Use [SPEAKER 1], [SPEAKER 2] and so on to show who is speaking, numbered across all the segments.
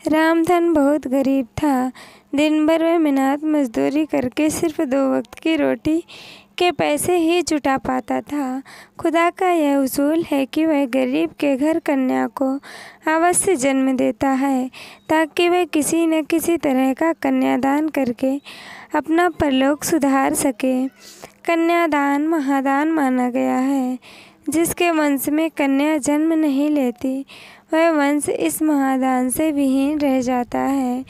[SPEAKER 1] रामधन बहुत गरीब था। दिन भर वह मेहनत मजदूरी करके सिर्फ 2 वक्त की रोटी के पैसे ही जुटा पाता था। खुदा का यह उसूल है कि वह गरीब के घर कन्या को अवश्य जन्म देता है, ताकि वह किसी न किसी तरह का कन्यादान करके अपना परलोक सुधार सके। कन्यादान महादान माना गया है। जिसके वंश में कन्या जन्म नहीं लेती, वह वंश इस महादान से विहीन रह जाता है।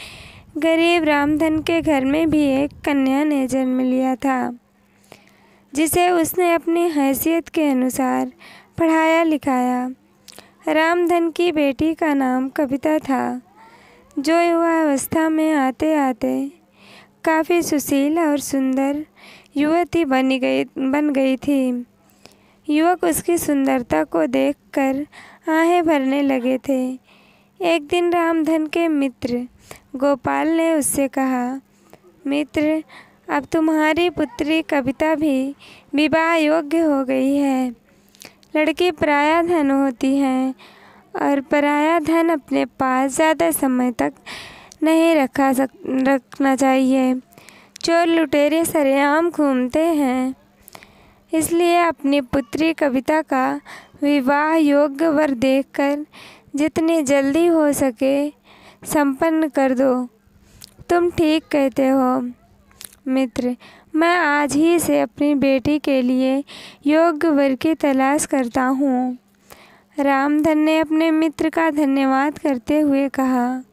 [SPEAKER 1] गरीब रामधन के घर में भी एक कन्या ने जन्म लिया था, जिसे उसने अपनी हैसियत के अनुसार पढ़ाया लिखाया। रामधन की बेटी का नाम कविता था, जो युवावस्था में आते आते काफ़ी सुशील और सुंदर युवती बन गई थी। युवक उसकी सुंदरता को देखकर आहें भरने लगे थे। एक दिन रामधन के मित्र गोपाल ने उससे कहा, मित्र, अब तुम्हारी पुत्री कविता भी विवाह योग्य हो गई है। लड़की पराया धन होती है और पराया धन अपने पास ज़्यादा समय तक नहीं रखना चाहिए। चोर लुटेरे सरेआम घूमते हैं, इसलिए अपनी पुत्री कविता का विवाह योग्य वर देखकर जितनी जल्दी हो सके संपन्न कर दो। तुम ठीक कहते हो मित्र, मैं आज ही से अपनी बेटी के लिए योग्य वर की तलाश करता हूँ। रामधन ने अपने मित्र का धन्यवाद करते हुए कहा।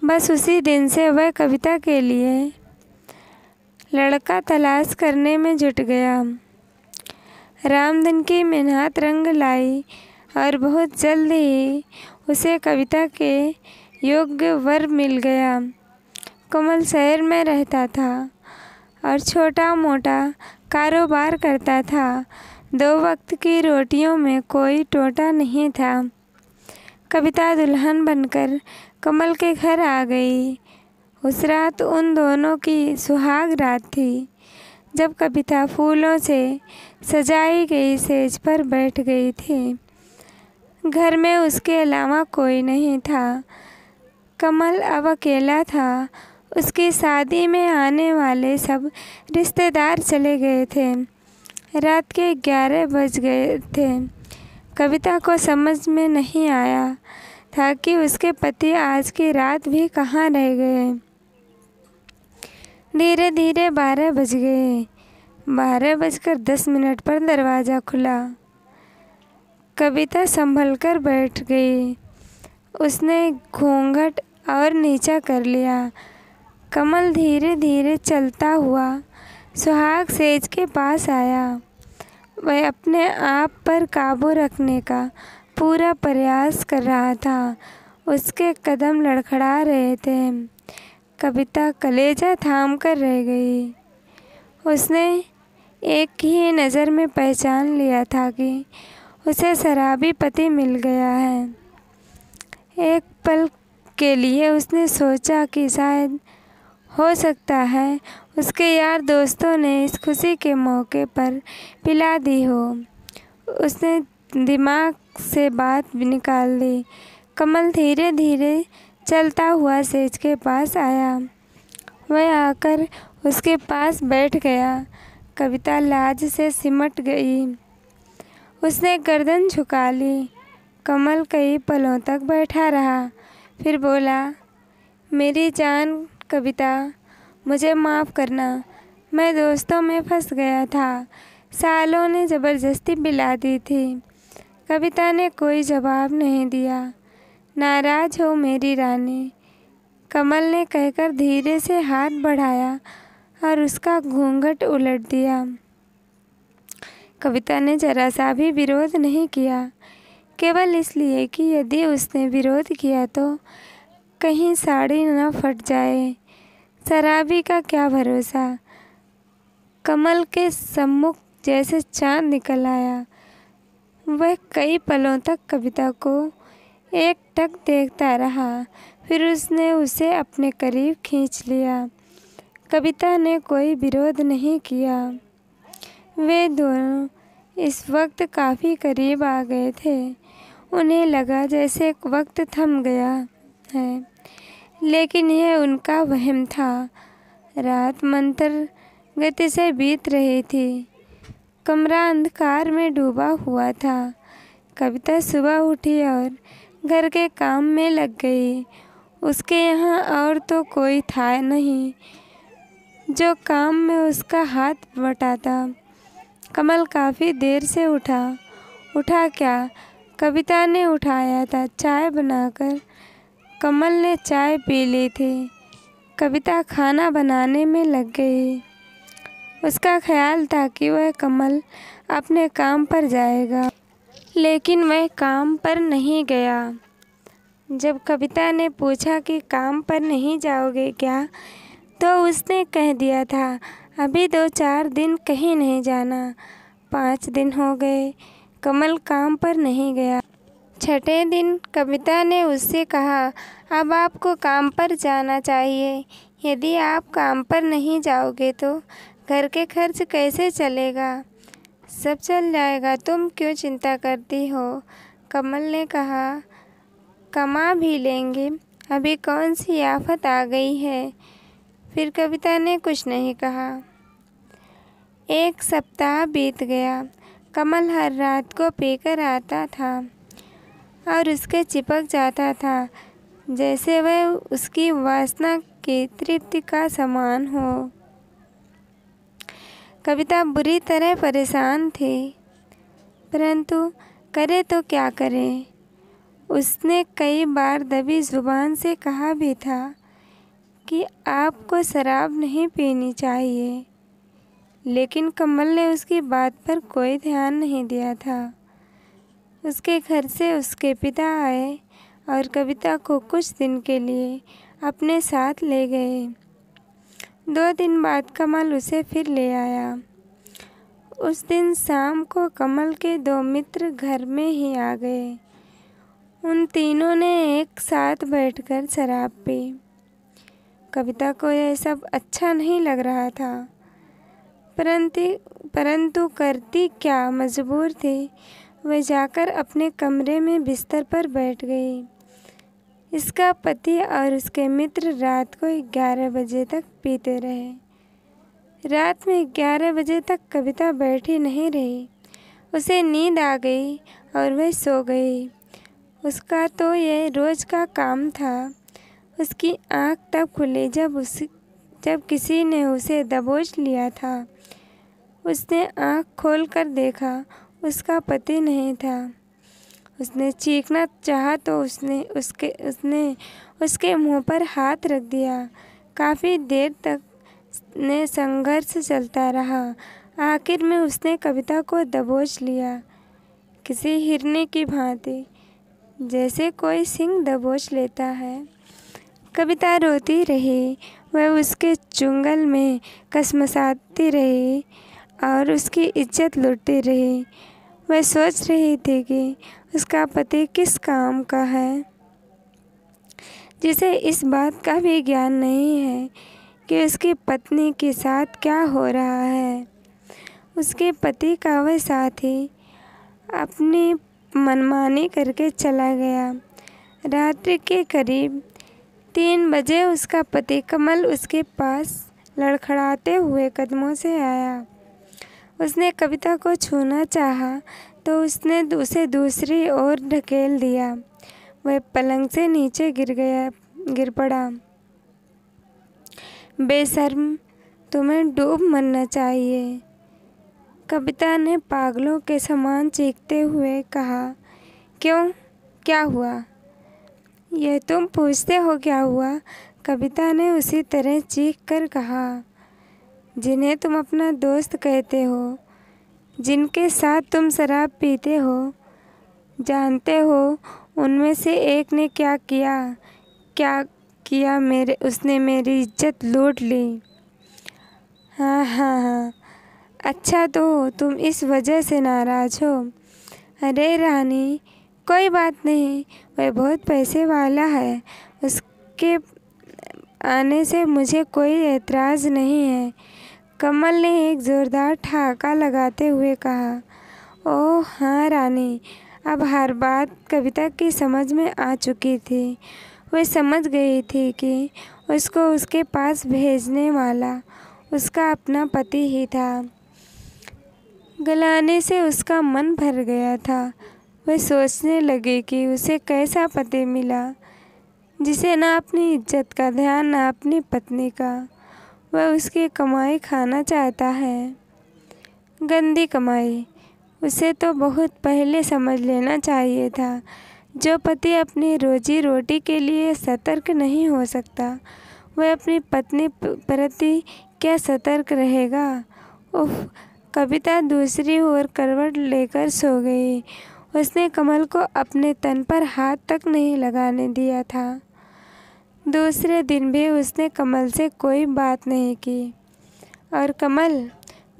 [SPEAKER 1] बस उसी दिन से वह कविता के लिए लड़का तलाश करने में जुट गया। रामधन की मेहनत रंग लाई और बहुत जल्द ही उसे कविता के योग्य वर मिल गया। कमल शहर में रहता था और छोटा मोटा कारोबार करता था। 2 वक्त की रोटियों में कोई टोटा नहीं था। कविता दुल्हन बनकर कमल के घर आ गई। उस रात उन दोनों की सुहाग रात थी। जब कविता फूलों से सजाई गई सेज पर बैठ गई थी, घर में उसके अलावा कोई नहीं था। कमल अब अकेला था। उसकी शादी में आने वाले सब रिश्तेदार चले गए थे। रात के 11 बज गए थे। कविता को समझ में नहीं आया था कि उसके पति आज की रात भी कहाँ रह गए। धीरे धीरे 12 बज गए। 12:10 पर दरवाज़ा खुला। कविता संभल कर बैठ गई। उसने घूंघट और नीचा कर लिया। कमल धीरे धीरे चलता हुआ सुहाग सेज के पास आया। वह अपने आप पर काबू रखने का पूरा प्रयास कर रहा था। उसके कदम लड़खड़ा रहे थे। कविता कलेजा थाम कर रह गई। उसने एक ही नज़र में पहचान लिया था कि उसे शराबी पति मिल गया है। एक पल के लिए उसने सोचा कि शायद हो सकता है उसके यार दोस्तों ने इस खुशी के मौके पर पिला दी हो। उसने दिमाग से बात निकाल दी। कमल धीरे धीरे चलता हुआ सेज के पास आया। वह आकर उसके पास बैठ गया। कविता लाज से सिमट गई। उसने गर्दन झुका ली। कमल कई पलों तक बैठा रहा, फिर बोला, मेरी जान कविता, मुझे माफ़ करना। मैं दोस्तों में फंस गया था। सालों ने ज़बरदस्ती पिला दी थी। कविता ने कोई जवाब नहीं दिया। नाराज़ हो मेरी रानी, कमल ने कहकर धीरे से हाथ बढ़ाया और उसका घूंघट उलट दिया। कविता ने जरा सा भी विरोध नहीं किया, केवल इसलिए कि यदि उसने विरोध किया तो कहीं साड़ी न फट जाए। शराबी का क्या भरोसा। कमल के सम्मुख जैसे चाँद निकल आया। वह कई पलों तक कविता को एकटक देखता रहा, फिर उसने उसे अपने करीब खींच लिया। कविता ने कोई विरोध नहीं किया। वे दोनों इस वक्त काफ़ी करीब आ गए थे। उन्हें लगा जैसे वक्त थम गया है, लेकिन यह उनका वहम था। रात मंतर गति से बीत रही थी। कमरा अंधकार में डूबा हुआ था। कविता सुबह उठी और घर के काम में लग गई। उसके यहाँ और तो कोई था नहीं जो काम में उसका हाथ बटाता। कमल काफ़ी देर से उठा क्या, कविता ने उठाया था। चाय बनाकर कमल ने चाय पी ली थी। कविता खाना बनाने में लग गई। उसका ख्याल था कि वह कमल अपने काम पर जाएगा, लेकिन वह काम पर नहीं गया। जब कविता ने पूछा कि काम पर नहीं जाओगे क्या, तो उसने कह दिया था अभी 2-4 दिन कहीं नहीं जाना। 5 दिन हो गए कमल काम पर नहीं गया। छठे दिन कविता ने उससे कहा अब आपको काम पर जाना चाहिए। यदि आप काम पर नहीं जाओगे तो घर के खर्च कैसे चलेगा? सब चल जाएगा, तुम क्यों चिंता करती हो? कमल ने कहा कमा भी लेंगे, अभी कौन सी आफत आ गई है। फिर कविता ने कुछ नहीं कहा। 1 सप्ताह बीत गया। कमल हर रात को पीकर आता था और उसके चिपक जाता था जैसे वह उसकी वासना की तृप्ति का समान हो। कविता बुरी तरह परेशान थी, परंतु करे तो क्या करे। उसने कई बार दबी जुबान से कहा भी था कि आपको शराब नहीं पीनी चाहिए, लेकिन कमल ने उसकी बात पर कोई ध्यान नहीं दिया था। उसके घर से उसके पिता आए और कविता को कुछ दिन के लिए अपने साथ ले गए। 2 दिन बाद कमल उसे फिर ले आया। उस दिन शाम को कमल के 2 मित्र घर में ही आ गए। उन तीनों ने एक साथ बैठकर शराब पी। कविता को यह सब अच्छा नहीं लग रहा था, परंतु करती क्या, मजबूर थी। वह जाकर अपने कमरे में बिस्तर पर बैठ गई। इसका पति और उसके मित्र रात को 11 बजे तक पीते रहे। रात में 11 बजे तक कविता बैठी नहीं रही। उसे नींद आ गई और वह सो गई। उसका तो यह रोज़ का काम था। उसकी आँख तब खुली जब किसी ने उसे दबोच लिया था। उसने आँख खोलकर देखा, उसका पति नहीं था। उसने चीखना चाहा तो उसने उसके मुंह पर हाथ रख दिया। काफ़ी देर तक ने संघर्ष चलता रहा। आखिर में उसने कविता को दबोच लिया, किसी हिरनी की भांति, जैसे कोई सिंह दबोच लेता है। कविता रोती रही। वह उसके चुंगल में कसमसाती रही और उसकी इज्जत लूटती रही। वह सोच रही थी कि उसका पति किस काम का है, जिसे इस बात का भी ज्ञान नहीं है कि उसकी पत्नी के साथ क्या हो रहा है। उसके पति का वह साथी अपनी मनमानी करके चला गया। रात्रि के करीब 3 बजे उसका पति कमल उसके पास लड़खड़ाते हुए कदमों से आया। उसने कविता को छूना चाहा तो उसने उसे दूसरी ओर ढकेल दिया। वह पलंग से नीचे गिर पड़ा। बेशर्म, तुम्हें डूब मरना चाहिए, कविता ने पागलों के समान चीखते हुए कहा। क्यों, क्या हुआ? यह तुम पूछते हो क्या हुआ? कविता ने उसी तरह चीख कर कहा। जिन्हें तुम अपना दोस्त कहते हो, जिनके साथ तुम शराब पीते हो, जानते हो उनमें से एक ने क्या किया? उसने मेरी इज्जत लूट ली। हाँ, अच्छा, तो तुम इस वजह से नाराज़ हो? अरे रानी, कोई बात नहीं, वह बहुत पैसे वाला है, उसके आने से मुझे कोई एतराज़ नहीं है, कमल ने एक ज़ोरदार ठहाका लगाते हुए कहा। ओह हाँ रानी, अब हर बात कविता की समझ में आ चुकी थी। वह समझ गई थी कि उसको उसके पास भेजने वाला उसका अपना पति ही था। गलाने से उसका मन भर गया था। वह सोचने लगी कि उसे कैसा पति मिला जिसे ना अपनी इज्जत का ध्यान ना अपनी पत्नी का। वह उसकी कमाई खाना चाहता है, गंदी कमाई। उसे तो बहुत पहले समझ लेना चाहिए था। जो पति अपनी रोजी रोटी के लिए सतर्क नहीं हो सकता, वह अपनी पत्नी प्रति क्या सतर्क रहेगा। उफ! कविता दूसरी ओर करवट लेकर सो गई। उसने कमल को अपने तन पर हाथ तक नहीं लगाने दिया था। दूसरे दिन भी उसने कमल से कोई बात नहीं की। और कमल,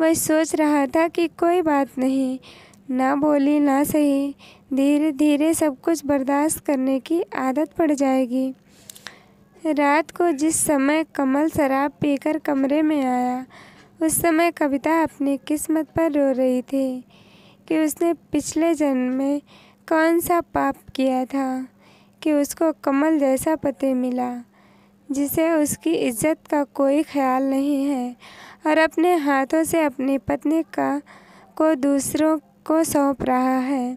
[SPEAKER 1] वह सोच रहा था कि कोई बात नहीं, ना बोली ना सही, धीरे धीरे सब कुछ बर्दाश्त करने की आदत पड़ जाएगी। रात को जिस समय कमल शराब पीकर कमरे में आया, उस समय कविता अपनी किस्मत पर रो रही थी कि उसने पिछले जन्म में कौन सा पाप किया था कि उसको कमल जैसा पति मिला जिसे उसकी इज्जत का कोई ख्याल नहीं है और अपने हाथों से अपनी पत्नी को दूसरों को सौंप रहा है।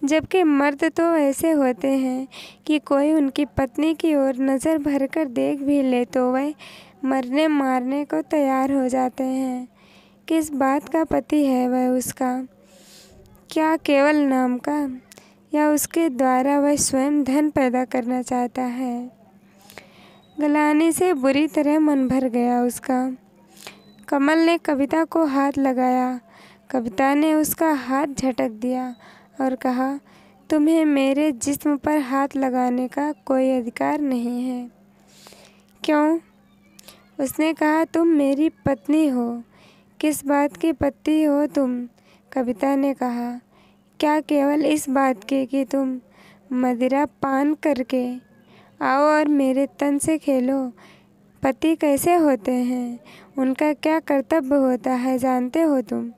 [SPEAKER 1] जबकि मर्द तो ऐसे होते हैं कि कोई उनकी पत्नी की ओर नज़र भर कर देख भी ले तो वह मरने मारने को तैयार हो जाते हैं। किस बात का पति है वह उसका? क्या केवल नाम का, या उसके द्वारा वह स्वयं धन पैदा करना चाहता है? गलानी से बुरी तरह मन भर गया उसका। कमल ने कविता को हाथ लगाया। कविता ने उसका हाथ झटक दिया और कहा, तुम्हें मेरे जिस्म पर हाथ लगाने का कोई अधिकार नहीं है। क्यों? उसने कहा, तुम मेरी पत्नी हो। किस बात की पत्नी हो तुम? कविता ने कहा, क्या केवल इस बात की कि तुम मदिरा पान करके आओ और मेरे तन से खेलो? पति कैसे होते हैं, उनका क्या कर्तव्य होता है जानते हो तुम?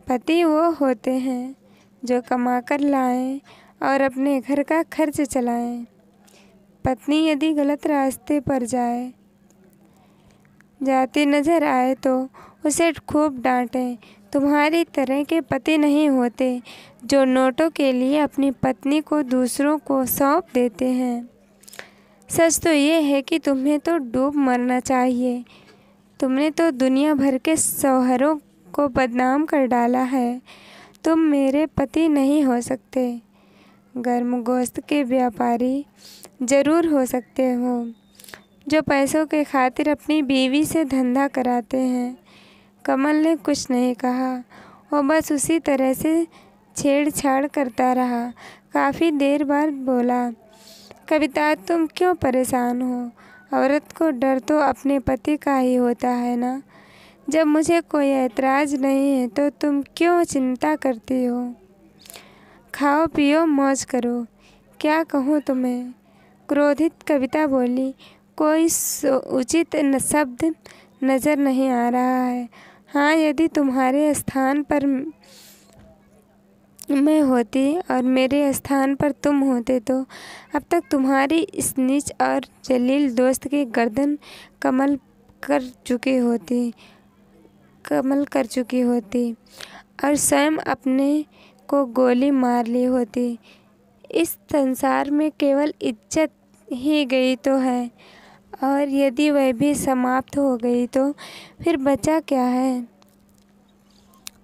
[SPEAKER 1] पति वो होते हैं जो कमा कर लाएं और अपने घर का खर्च चलाएं। पत्नी यदि गलत रास्ते पर जाती नज़र आए तो उसे खूब डांटें। तुम्हारी तरह के पति नहीं होते जो नोटों के लिए अपनी पत्नी को दूसरों को सौंप देते हैं। सच तो ये है कि तुम्हें तो डूब मरना चाहिए। तुमने तो दुनिया भर के शौहरों को बदनाम कर डाला है। तुम मेरे पति नहीं हो सकते। गर्म गोश्त के व्यापारी ज़रूर हो सकते हो जो पैसों के खातिर अपनी बीवी से धंधा कराते हैं। कमल ने कुछ नहीं कहा। वो बस उसी तरह से छेड़छाड़ करता रहा। काफ़ी देर बाद बोला, कविता, तुम क्यों परेशान हो? औरत को डर तो अपने पति का ही होता है ना। जब मुझे कोई ऐतराज़ नहीं है तो तुम क्यों चिंता करती हो? खाओ पियो मौज करो। क्या कहूँ तुम्हें? क्रोधित कविता बोली, कोई उचित शब्द नज़र नहीं आ रहा है। हाँ, यदि तुम्हारे स्थान पर मैं होती और मेरे स्थान पर तुम होते तो अब तक तुम्हारी इस नीच और जलील दोस्त की गर्दन कमल कर चुकी होती और स्वयं अपने को गोली मार ली होती। इस संसार में केवल इज्जत ही गई तो है, और यदि वह भी समाप्त हो गई तो फिर बचा क्या है?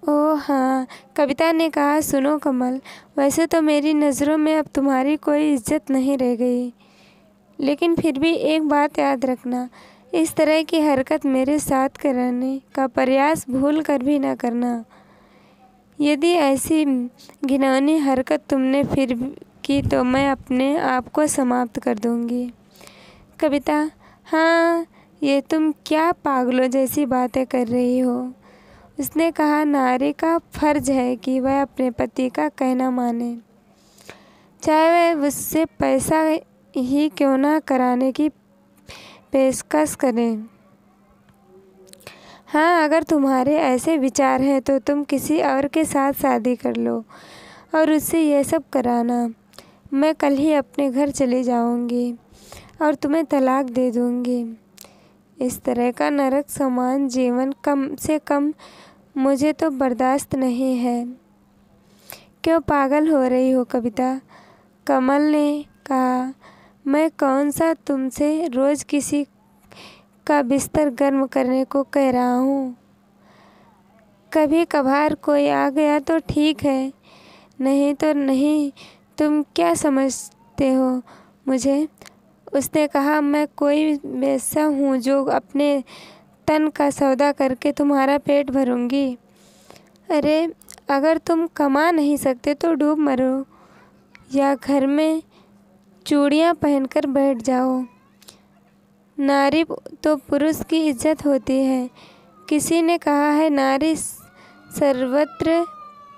[SPEAKER 1] ओह हाँ, कविता ने कहा, सुनो कमल, वैसे तो मेरी नज़रों में अब तुम्हारी कोई इज्जत नहीं रह गई, लेकिन फिर भी एक बात याद रखना, इस तरह की हरकत मेरे साथ करने का प्रयास भूल कर भी ना करना। यदि ऐसी घिनौनी हरकत तुमने फिर की तो मैं अपने आप को समाप्त कर दूंगी। कविता, हाँ, ये तुम क्या पागलों जैसी बातें कर रही हो? उसने कहा, नारी का फर्ज है कि वह अपने पति का कहना माने, चाहे वह उससे पैसा ही क्यों ना कराने की पेशकश करें। हाँ, अगर तुम्हारे ऐसे विचार हैं तो तुम किसी और के साथ शादी कर लो और उससे यह सब कराना। मैं कल ही अपने घर चली जाऊंगी। और तुम्हें तलाक दे दूँगी। इस तरह का नरक समान जीवन कम से कम मुझे तो बर्दाश्त नहीं है। क्यों पागल हो रही हो कविता? कमल ने कहा। मैं कौन सा तुमसे रोज़ किसी का बिस्तर गर्म करने को कह रहा हूँ। कभी कभार कोई आ गया तो ठीक है, नहीं तो नहीं। तुम क्या समझते हो मुझे? उसने कहा। मैं कोई वैसा हूँ जो अपने तन का सौदा करके तुम्हारा पेट भरूंगी। अरे अगर तुम कमा नहीं सकते तो डूब मरो या घर में चूड़ियाँ पहनकर बैठ जाओ। नारी तो पुरुष की इज्जत होती है। किसी ने कहा है नारी सर्वत्र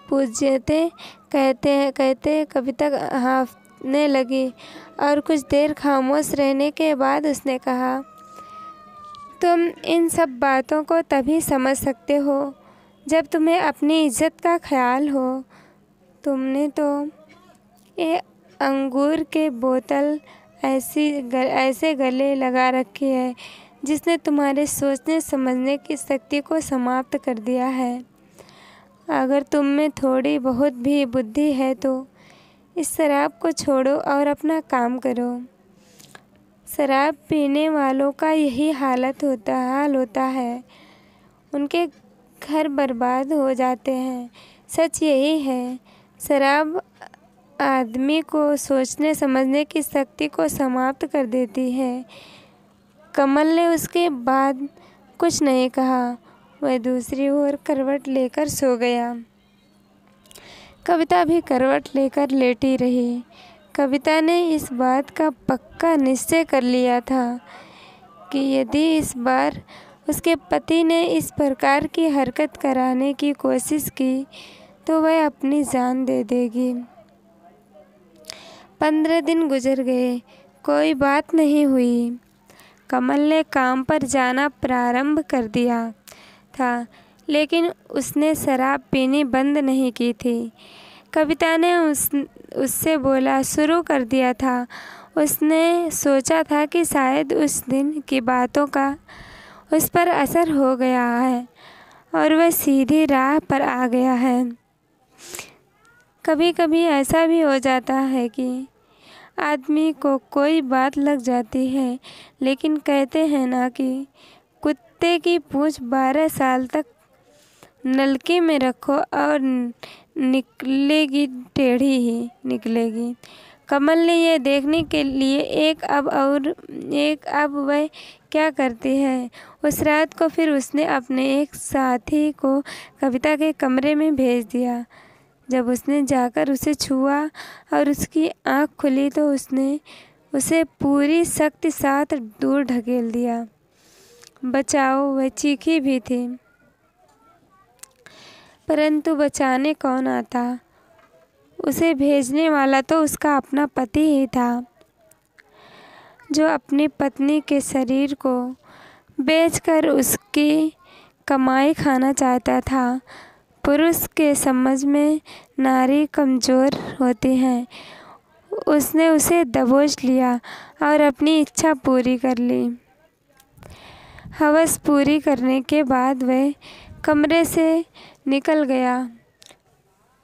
[SPEAKER 1] पूज्यते। कहते कविता हाँफने लगी और कुछ देर खामोश रहने के बाद उसने कहा, तुम इन सब बातों को तभी समझ सकते हो जब तुम्हें अपनी इज्जत का ख्याल हो। तुमने तो ये अंगूर के बोतल ऐसे गले लगा रखी है जिसने तुम्हारे सोचने समझने की शक्ति को समाप्त कर दिया है। अगर तुम में थोड़ी बहुत भी बुद्धि है तो इस शराब को छोड़ो और अपना काम करो। शराब पीने वालों का यही हाल होता है। उनके घर बर्बाद हो जाते हैं। सच यही है। शराब आदमी को सोचने समझने की शक्ति को समाप्त कर देती है। कमल ने उसके बाद कुछ नहीं कहा। वह दूसरी ओर करवट लेकर सो गया। कविता भी करवट लेकर लेटी रही। कविता ने इस बात का पक्का निश्चय कर लिया था कि यदि इस बार उसके पति ने इस प्रकार की हरकत कराने की कोशिश की तो वह अपनी जान दे देगी। 15 दिन गुजर गए, कोई बात नहीं हुई। कमल ने काम पर जाना प्रारंभ कर दिया था, लेकिन उसने शराब पीनी बंद नहीं की थी। कविता ने उससे बोला शुरू कर दिया था। उसने सोचा था कि शायद उस दिन की बातों का उस पर असर हो गया है और वह सीधी राह पर आ गया है। कभी कभी ऐसा भी हो जाता है कि आदमी को कोई बात लग जाती है, लेकिन कहते हैं ना कि कुत्ते की पूंछ 12 साल तक नलके में रखो और निकलेगी टेढ़ी ही निकलेगी। कमल ने यह देखने के लिए एक अब वह क्या करती है। उस रात को फिर उसने अपने एक साथी को कविता के कमरे में भेज दिया। जब उसने जाकर उसे छुआ और उसकी आँख खुली तो उसने उसे पूरी शक्ति साथ दूर ढकेल दिया। बचाओ, वह चीखी भी थी, परंतु बचाने कौन आता? उसे भेजने वाला तो उसका अपना पति ही था, जो अपनी पत्नी के शरीर को बेचकर उसकी कमाई खाना चाहता था। पुरुष के समझ में नारी कमज़ोर होती है। उसने उसे दबोच लिया और अपनी इच्छा पूरी कर ली। हवस पूरी करने के बाद वह कमरे से निकल गया।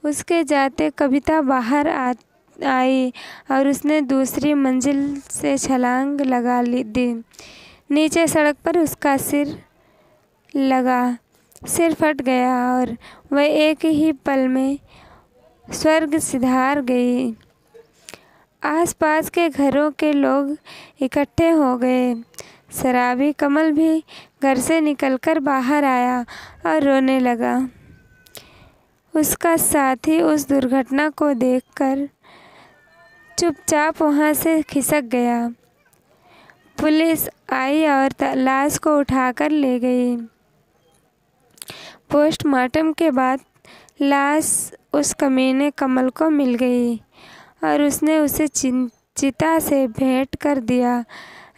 [SPEAKER 1] उसके जाते कविता बाहर आई और उसने दूसरी मंजिल से छलांग लगा दी। नीचे सड़क पर उसका सिर फट गया और वह एक ही पल में स्वर्ग सिधार गई। आसपास के घरों के लोग इकट्ठे हो गए। शराबी कमल भी घर से निकलकर बाहर आया और रोने लगा। उसका साथी उस दुर्घटना को देखकर चुपचाप वहाँ से खिसक गया। पुलिस आई और लाश को उठाकर ले गई। पोस्टमार्टम के बाद लाश उस कमीने कमल को मिल गई और उसने उसे चिता से भेंट कर दिया।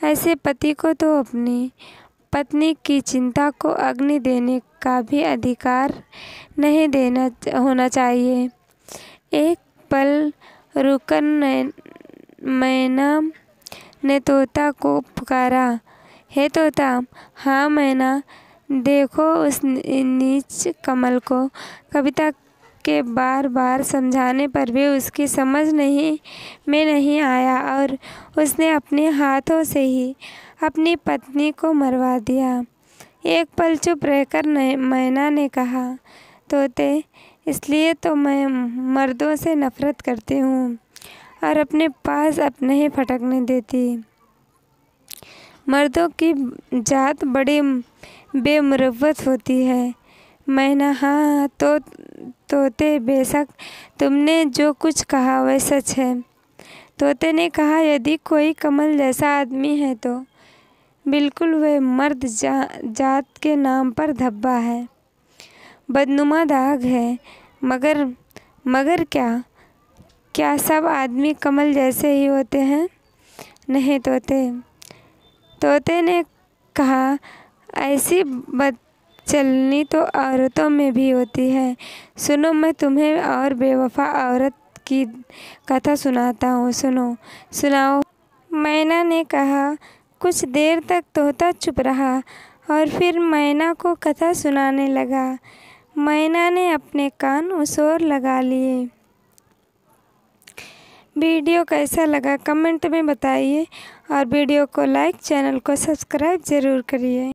[SPEAKER 1] ऐसे पति को तो अपनी पत्नी की चिंता को अग्नि देने का भी अधिकार नहीं होना चाहिए। एक पल रुकन मैना ने तोता को पुकारा, हे तोता। हाँ मैना, देखो उस नीच कमल को। कविता के बार बार समझाने पर भी उसकी समझ में नहीं आया और उसने अपने हाथों से ही अपनी पत्नी को मरवा दिया। एक पल चुप रहकर मैना ने कहा, तोते, इसलिए तो मैं मर्दों से नफरत करती हूँ और अपने पास अब नहीं फटकने देती। मर्दों की जात बड़ी बेमुरव्वत होती है। मैना, हाँ तो तोते, बेशक तुमने जो कुछ कहा वह सच है। तोते ने कहा, यदि कोई कमल जैसा आदमी है तो बिल्कुल वह मर्द जात के नाम पर धब्बा है, बदनुमा दाग है। मगर क्या सब आदमी कमल जैसे ही होते हैं? नहीं तोते ने कहा, ऐसी बदचलनी तो औरतों में भी होती है। सुनो, मैं तुम्हें और बेवफा औरत की कथा सुनाता हूँ, सुनाओ। मैना ने कहा। कुछ देर तक तोता चुप रहा और फिर मैना को कथा सुनाने लगा। मैना ने अपने कान उस ओर लगा लिए। वीडियो कैसा लगा कमेंट में बताइए और वीडियो को लाइक, चैनल को सब्सक्राइब ज़रूर करिए।